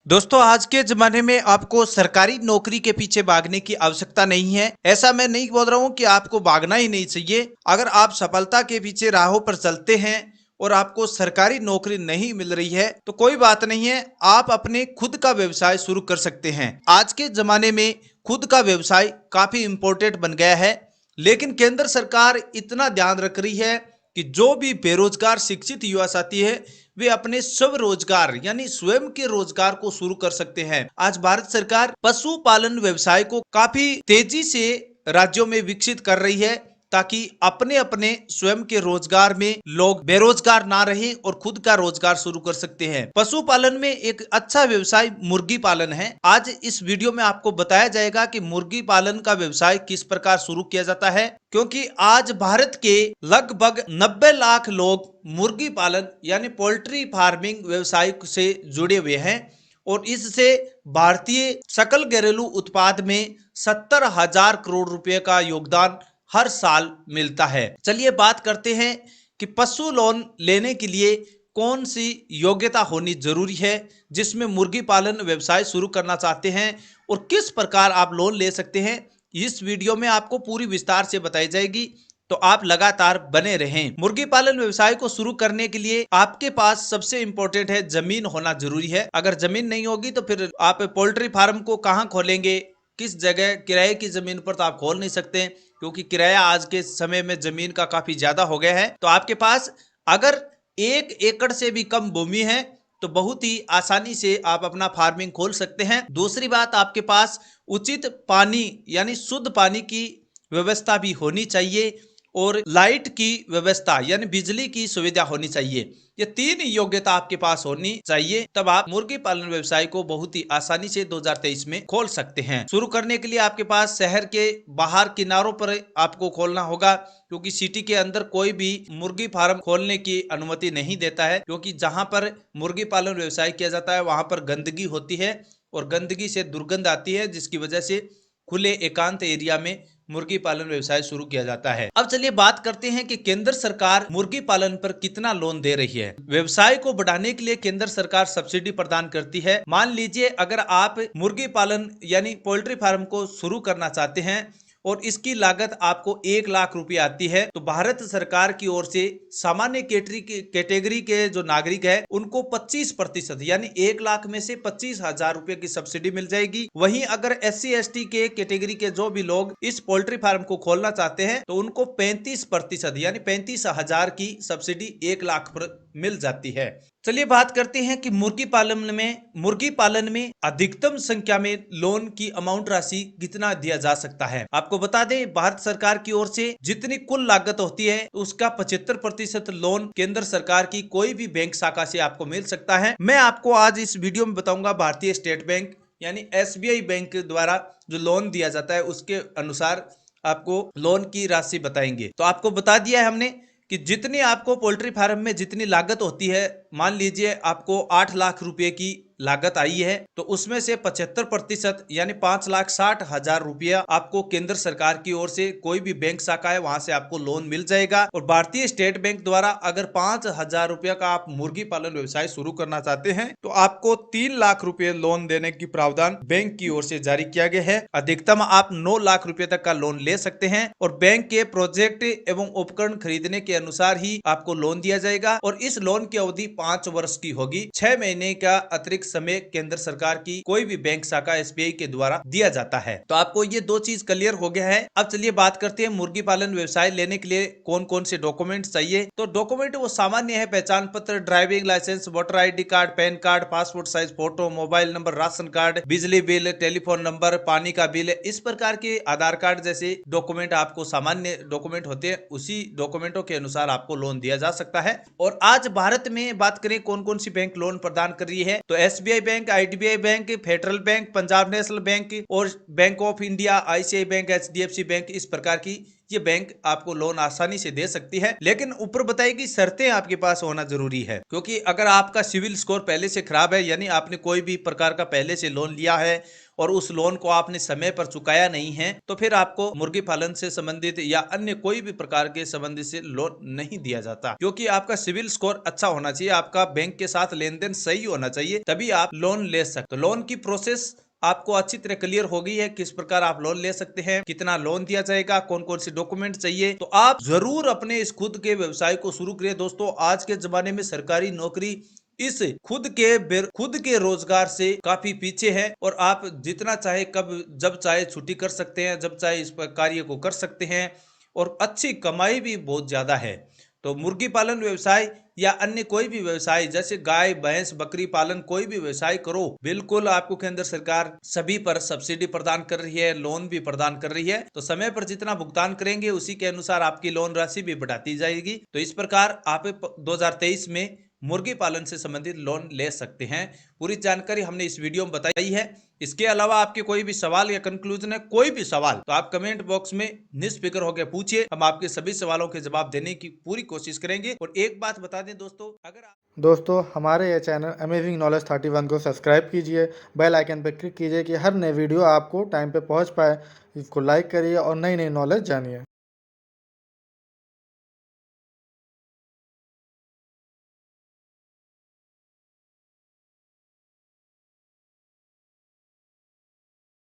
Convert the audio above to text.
दोस्तों, आज के ज़माने में आपको सरकारी नौकरी के पीछे भागने की आवश्यकता नहीं है। ऐसा मैं नहीं बोल रहा हूँ कि आपको भागना ही नहीं चाहिए। अगर आप सफलता के पीछे राहों पर चलते हैं और आपको सरकारी नौकरी नहीं मिल रही है तो कोई बात नहीं है, आप अपने खुद का व्यवसाय शुरू कर सकते हैं। आज के ज़माने में खुद का व्यवसाय काफ़ी इम्पोर्टेंट बन गया है, लेकिन केंद्र सरकार इतना ध्यान रख रही है कि जो भी बेरोजगार शिक्षित युवा साथी है वे अपने स्वरोजगार यानी स्वयं के रोजगार को शुरू कर सकते हैं। आज भारत सरकार पशुपालन व्यवसाय को काफी तेजी से राज्यों में विकसित कर रही है ताकि अपने अपने स्वयं के रोजगार में लोग बेरोजगार ना रहें और खुद का रोजगार शुरू कर सकते हैं। पशुपालन में एक अच्छा व्यवसाय मुर्गी पालन है। आज इस वीडियो में आपको बताया जाएगा कि मुर्गी पालन का व्यवसाय किस प्रकार शुरू किया जाता है, क्योंकि आज भारत के लगभग 90 लाख लोग मुर्गी पालन यानी पोल्ट्री फार्मिंग व्यवसाय से जुड़े हुए हैं और इससे भारतीय सकल घरेलू उत्पाद में 70,000 करोड़ रुपए का योगदान हर साल मिलता है। चलिए बात करते हैं कि पशु लोन लेने के लिए कौन सी योग्यता होनी जरूरी है जिसमें मुर्गी पालन व्यवसाय शुरू करना चाहते हैं और किस प्रकार आप लोन ले सकते हैं। इस वीडियो में आपको पूरी विस्तार से बताई जाएगी, तो आप लगातार बने रहें। मुर्गी पालन व्यवसाय को शुरू करने के लिए आपके पास सबसे इंपॉर्टेंट है जमीन होना जरूरी है। अगर जमीन नहीं होगी तो फिर आप पोल्ट्री फार्म को कहाँ खोलेंगे, किस जगह, किराए की जमीन पर तो आप खोल नहीं सकते क्योंकि किराया आज के समय में जमीन का काफी ज्यादा हो गया है। तो आपके पास अगर 1 एकड़ से भी कम भूमि है तो बहुत ही आसानी से आप अपना फार्मिंग खोल सकते हैं। दूसरी बात, आपके पास उचित पानी यानी शुद्ध पानी की व्यवस्था भी होनी चाहिए और लाइट की व्यवस्था यानी बिजली की सुविधा होनी चाहिए। ये 3 योग्यता आपके पास होनी चाहिए, तब आप मुर्गी पालन व्यवसाय को बहुत ही आसानी से 2023 में खोल सकते हैं। शुरू करने के लिए आपके पास शहर के बाहर किनारों पर आपको खोलना होगा, क्योंकि सिटी के अंदर कोई भी मुर्गी फार्म खोलने की अनुमति नहीं देता है, क्योंकि जहां पर मुर्गी पालन व्यवसाय किया जाता है वहां पर गंदगी होती है और गंदगी से दुर्गंध आती है, जिसकी वजह से खुले एकांत एरिया में मुर्गी पालन व्यवसाय शुरू किया जाता है। अब चलिए बात करते हैं कि केंद्र सरकार मुर्गी पालन पर कितना लोन दे रही है। व्यवसाय को बढ़ाने के लिए केंद्र सरकार सब्सिडी प्रदान करती है। मान लीजिए अगर आप मुर्गी पालन यानी पोल्ट्री फार्म को शुरू करना चाहते हैं और इसकी लागत आपको 1 लाख रुपए आती है, तो भारत सरकार की ओर से सामान्य कैटेगरी के जो नागरिक है उनको 25% यानी 1 लाख में से 25,000 रुपए की सब्सिडी मिल जाएगी। वहीं अगर SC ST के कैटेगरी के जो भी लोग इस पोल्ट्री फार्म को खोलना चाहते हैं तो उनको 35% यानी 35,000 की सब्सिडी 1 लाख पर मिल जाती है। चलिए बात करते हैं कि मुर्गी पालन में अधिकतम संख्या में लोन की अमाउंट राशि कितना दिया जा सकता है। आपको बता दें, भारत सरकार की ओर से जितनी कुल लागत होती है उसका 75% लोन केंद्र सरकार की कोई भी बैंक शाखा से आपको मिल सकता है। मैं आपको आज इस वीडियो में बताऊंगा भारतीय स्टेट बैंक यानी SBI बैंक द्वारा जो लोन दिया जाता है उसके अनुसार आपको लोन की राशि बताएंगे। तो आपको बता दिया है हमने कि जितनी आपको पोल्ट्री फार्म में जितनी लागत होती है, मान लीजिए आपको 8 लाख रुपए की लागत आई है, तो उसमें से 75% यानी 5,60,000 रुपया आपको केंद्र सरकार की ओर से कोई भी बैंक शाखा है वहां से आपको लोन मिल जाएगा। और भारतीय स्टेट बैंक द्वारा अगर 5,000 रुपया का आप मुर्गी पालन व्यवसाय शुरू करना चाहते हैं तो आपको 3 लाख रुपए लोन देने की प्रावधान बैंक की ओर से जारी किया गया है। अधिकतम आप 9 लाख रुपए तक का लोन ले सकते हैं और बैंक के प्रोजेक्ट एवं उपकरण खरीदने के अनुसार ही आपको लोन दिया जाएगा और इस लोन की अवधि 5 वर्ष की होगी। 6 महीने का अतिरिक्त समय केंद्र सरकार की कोई भी बैंक शाखा SBI के द्वारा दिया जाता है। तो आपको ये 2 चीज क्लियर हो गया है। अब चलिए बात करते हैं मुर्गी पालन व्यवसाय लेने के लिए कौन कौन से डॉक्यूमेंट चाहिए। तो डॉक्यूमेंट वो सामान्य है, पहचान पत्र, driving licence, voter ID card, PAN card, passport size photo, mobile number, ration card, बिजली बिल, टेलीफोन नंबर, पानी का बिल, इस प्रकार के आधार कार्ड जैसे डॉक्यूमेंट आपको सामान्य डॉक्यूमेंट होते हैं, उसी डॉक्यूमेंटों के अनुसार आपको लोन दिया जा सकता है। और आज भारत में बात करें कौन कौन सी बैंक लोन प्रदान कर रही है, तो SBI bank, IDBI bank, Federal Bank, Punjab National Bank और Bank of India, ICICI bank, HDFC bank, इस प्रकार की ये बैंक आपको लोन आसानी से दे सकती है। लेकिन ऊपर बताई गई शर्तें आपके पास होना जरूरी है, क्योंकि अगर आपका सिविल स्कोर पहले से खराब है, यानी आपने कोई भी प्रकार का पहले से लोन लिया है और उस लोन को आपने समय पर चुकाया नहीं है, तो फिर आपको मुर्गी पालन से संबंधित या अन्य कोई भी प्रकार के संबंधित से लोन नहीं दिया जाता, क्योंकि आपका सिविल स्कोर अच्छा होना चाहिए, आपका बैंक के साथ लेन देन सही होना चाहिए, तभी आप लोन ले सकते। तो लोन की प्रोसेस आपको अच्छी तरह क्लियर हो गई है, किस प्रकार आप लोन ले सकते हैं, कितना लोन दिया जाएगा, कौन कौन से डॉक्यूमेंट चाहिए। तो आप जरूर अपने इस खुद के व्यवसाय को शुरू करिए दोस्तों। आज के जमाने में सरकारी नौकरी इस खुद के रोजगार से काफी पीछे है, और आप जितना चाहे कब जब चाहे छुट्टी कर सकते हैं, जब चाहे इस कार्य को कर सकते हैं, और अच्छी कमाई भी बहुत ज्यादा है। तो मुर्गी पालन व्यवसाय या अन्य कोई भी व्यवसाय, जैसे गाय भैंस बकरी पालन, कोई भी व्यवसाय करो, बिल्कुल आपको केंद्र सरकार सभी पर सब्सिडी प्रदान कर रही है, लोन भी प्रदान कर रही है। तो समय पर जितना भुगतान करेंगे उसी के अनुसार आपकी लोन राशि भी बढ़ाती जाएगी। तो इस प्रकार आप 2023 में मुर्गी पालन से संबंधित लोन ले सकते हैं। पूरी जानकारी हमने इस वीडियो में बताई है। इसके अलावा आपके कोई भी सवाल या कंक्लूजन है, कोई भी सवाल, तो आप कमेंट बॉक्स में निष्फिक्र होकर पूछिए, हम आपके सभी सवालों के जवाब देने की पूरी कोशिश करेंगे। और एक बात बता दें दोस्तों, दोस्तों हमारे ये चैनल अमेजिंग नॉलेज 31 को सब्सक्राइब कीजिए, बेल आइकन पर क्लिक कीजिए कि हर नई वीडियो आपको टाइम पे पहुंच पाए। इसको लाइक करिए और नई नई नॉलेज जानिए।